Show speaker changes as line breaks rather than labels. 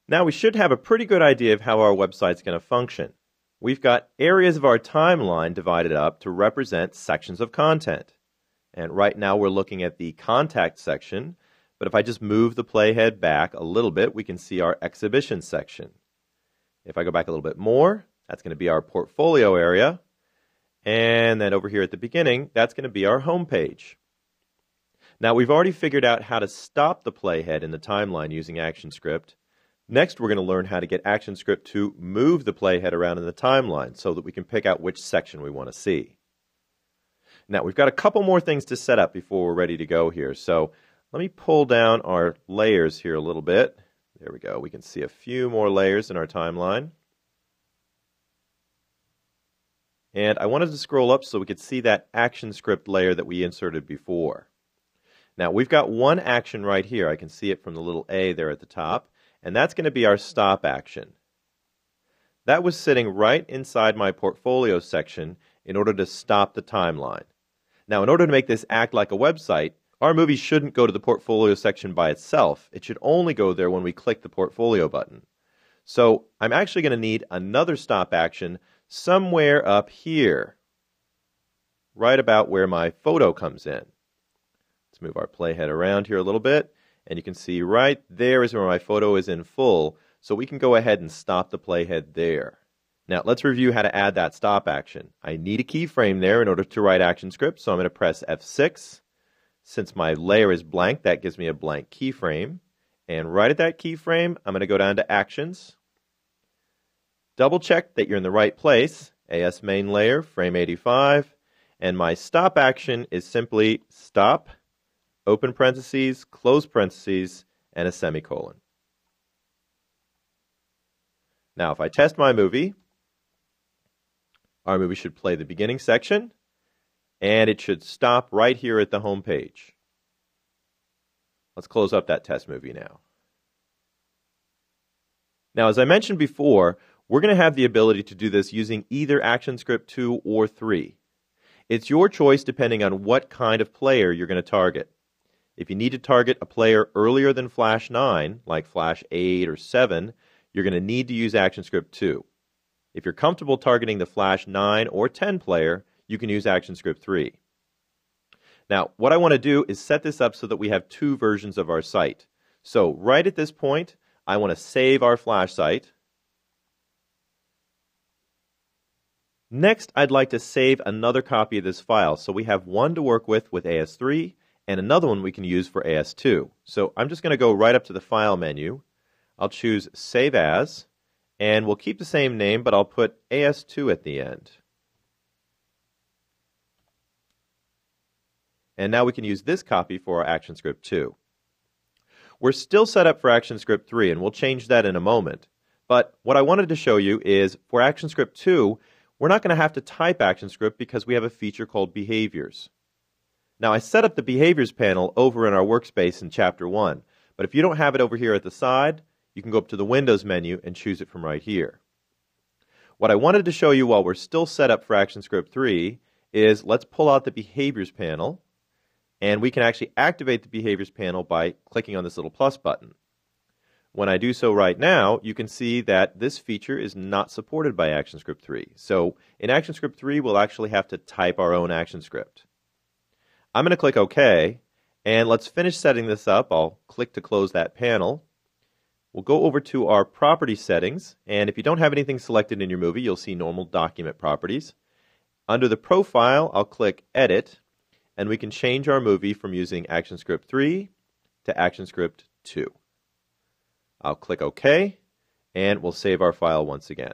Now we should have a pretty good idea of how our website's going to function. We've got areas of our timeline divided up to represent sections of content. And right now we're looking at the contact section, but if I just move the playhead back a little bit, we can see our exhibition section. If I go back a little bit more, that's going to be our portfolio area. And then over here at the beginning, that's going to be our home page. Now we've already figured out how to stop the playhead in the timeline using ActionScript. Next, we're going to learn how to get ActionScript to move the playhead around in the timeline so that we can pick out which section we want to see. Now, we've got a couple more things to set up before we're ready to go here. So let me pull down our layers here a little bit. There we go. We can see a few more layers in our timeline. And I wanted to scroll up so we could see that ActionScript layer that we inserted before. Now, we've got one action right here. I can see it from the little A there at the top. And that's going to be our stop action. That was sitting right inside my portfolio section in order to stop the timeline. Now, in order to make this act like a website, our movie shouldn't go to the portfolio section by itself. It should only go there when we click the portfolio button. So I'm actually going to need another stop action somewhere up here, right about where my photo comes in. Let's move our playhead around here a little bit. And you can see right there is where my photo is in full, so we can go ahead and stop the playhead there. Now let's review how to add that stop action. I need a keyframe there in order to write ActionScript, so I'm going to press F6. Since my layer is blank, that gives me a blank keyframe. And right at that keyframe, I'm going to go down to Actions. Double check that you're in the right place, AS main layer, frame 85. And my stop action is simply stop, open parentheses, close parentheses, and a semicolon. Now, if I test my movie, our movie should play the beginning section, and it should stop right here at the home page. Let's close up that test movie now. Now, as I mentioned before, we're going to have the ability to do this using either ActionScript 2 or 3. It's your choice depending on what kind of player you're going to target. If you need to target a player earlier than Flash 9, like Flash 8 or 7, you're going to need to use ActionScript 2. If you're comfortable targeting the Flash 9 or 10 player, you can use ActionScript 3. Now, what I want to do is set this up so that we have two versions of our site. So right at this point, I want to save our Flash site. Next, I'd like to save another copy of this file, so we have one to work with AS3, and another one we can use for AS2. So I'm just going to go right up to the File menu. I'll choose Save As, and we'll keep the same name, but I'll put AS2 at the end. And now we can use this copy for our ActionScript 2. We're still set up for ActionScript 3, and we'll change that in a moment. But what I wanted to show you is for ActionScript 2, we're not going to have to type ActionScript because we have a feature called Behaviors. Now, I set up the Behaviors panel over in our workspace in Chapter 1, but if you don't have it over here at the side, you can go up to the Windows menu and choose it from right here. What I wanted to show you while we're still set up for ActionScript 3 is let's pull out the Behaviors panel, and we can actually activate the Behaviors panel by clicking on this little plus button. When I do so right now, you can see that this feature is not supported by ActionScript 3. So in ActionScript 3, we'll actually have to type our own ActionScript. I'm going to click OK, and let's finish setting this up. I'll click to close that panel. We'll go over to our property settings, and if you don't have anything selected in your movie, you'll see normal document properties. Under the profile, I'll click Edit, and we can change our movie from using ActionScript 3 to ActionScript 2. I'll click OK, and we'll save our file once again.